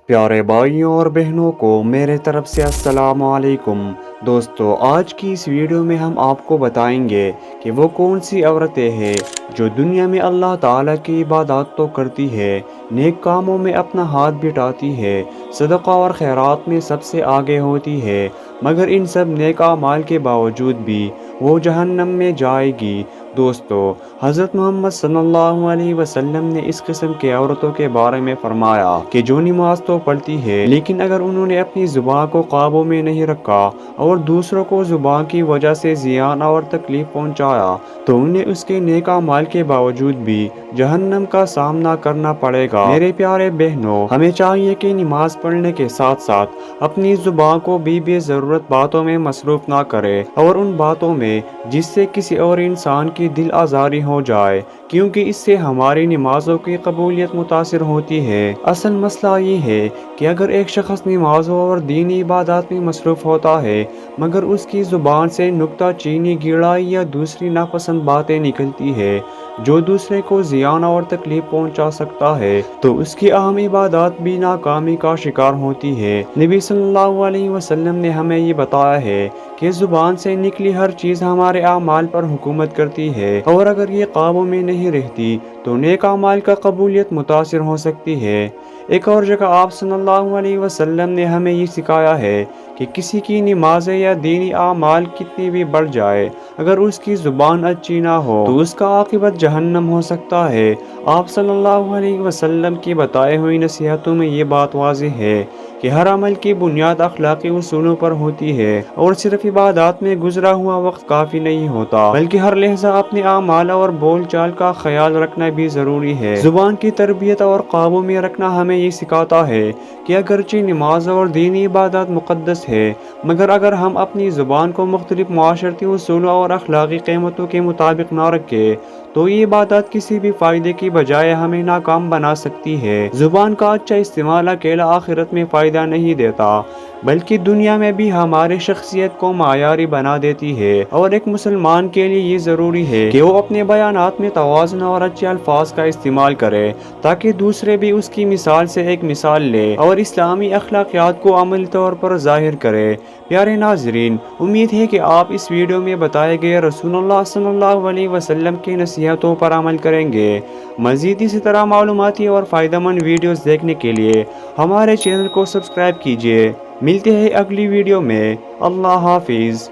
پیارے بھائیوں اور بہنوں کو میرے طرف سے السلام علیکم۔ دوستو، آج کی اس ویڈیو میں ہم آپ کو بتائیں گے کہ وہ کون سی عورتیں ہیں جو دنیا میں اللہ تعالیٰ کی عبادات تو کرتی ہے، نیک کاموں میں اپنا ہاتھ بٹاتی ہے، صدقہ اور خیرات میں سب سے آگے ہوتی ہے، مگر ان سب نیک اعمال کے باوجود بھی وہ جہنم میں جائے گی۔ دوستو، حضرت محمد صلی اللہ علیہ وسلم نے اس قسم کی عورتوں کے بارے میں فرمایا کہ جو نماز تو پڑھتی ہے لیکن اگر انہوں نے اپنی زبان کو قابو میں نہیں رکھا اور دوسروں کو زبان کی وجہ سے زیان اور تکلیف پہنچایا تو انہیں اس کے نیک اعمال کے باوجود بھی جہنم کا سامنا کرنا پڑے گا۔ میرے پیارے بہنوں، ہمیں چاہیے کہ نماز پڑھنے کے ساتھ ساتھ اپنی زبان کو بھی بے ضرورت باتوں میں مصروف نہ کرے اور ان باتوں میں جس سے کسی اور انسان کی دل آزاری ہو جائے، کیونکہ اس سے ہماری نمازوں کی قبولیت متاثر ہوتی ہے۔ اصل مسئلہ یہ ہے کہ اگر ایک شخص نمازوں اور دینی عبادات میں مصروف ہوتا ہے مگر اس کی زبان سے نکتہ چینی، گڑائی یا دوسری ناپسند باتیں نکلتی ہے جو دوسرے کو زیان اور تکلیف پہنچا سکتا ہے تو اس کی اہم عبادات بھی ناکامی کا شکار ہوتی ہے۔ نبی صلی اللہ علیہ وسلم نے ہمیں یہ بتایا ہے کہ زبان سے نکلی ہر چیز ہمارے اعمال پر حکومت کرتی ہے اور اگر یہ قابو میں نہیں رہتی تو نیک اعمال کا قبولیت متاثر ہو سکتی ہے۔ ایک اور جگہ آپ صلی اللہ علیہ وسلم نے ہمیں یہ سکھایا ہے کہ کسی کی نمازیں یا دینی اعمال کتنی بھی بڑھ جائے، اگر اس کی زبان اچھی نہ ہو تو اس کا عاقبت جہنم ہو سکتا ہے۔ آپ صلی اللہ علیہ وسلم کی بتائے ہوئی نصیحتوں میں یہ بات واضح ہے کہ ہر عمل کی بنیاد اخلاقی اصولوں پر ہوتی ہے اور صرف عبادات میں گزرا ہوا وقت کافی نہیں ہوتا، بلکہ ہر لحظہ اپنے اعمال اور بول چال کا خیال رکھنا بھی ضروری ہے۔ زبان کی تربیت اور قابو میں رکھنا ہمیں یہ سکھاتا ہے کہ اگرچہ نماز اور دینی عبادات مقدس ہے مگر اگر ہم اپنی زبان کو مختلف معاشرتی اصولوں اور اخلاقی قیمتوں کے مطابق نہ رکھیں تو یہ عبادات کسی بھی فائدے کی بجائے ہمیں ناکام بنا سکتی ہے۔ زبان کا اچھا استعمال اکیلا آخرت میں فائدہ نہیں دیتا بلکہ دنیا میں بھی ہماری شخصیت کو معیاری بنا دیتی ہے، اور ایک مسلمان کے لیے یہ ضروری ہے کہ وہ اپنے بیانات میں توازن اور اچھے الفاظ کا استعمال کرے تاکہ دوسرے بھی اس کی مثال سے ایک مثال لے اور اسلامی اخلاقیات کو عملی طور پر ظاہر کرے۔ پیارے ناظرین، امید ہے کہ آپ اس ویڈیو میں بتائے گئے رسول اللہ صلی اللہ علیہ وسلم کی نصیحتوں پر عمل کریں گے۔ مزید اسی طرح معلوماتی اور فائدہ مند ویڈیوز دیکھنے کے لیے ہمارے چینل کو سبسکرائب کیجیے۔ ملتے ہیں اگلی ویڈیو میں۔ اللہ حافظ۔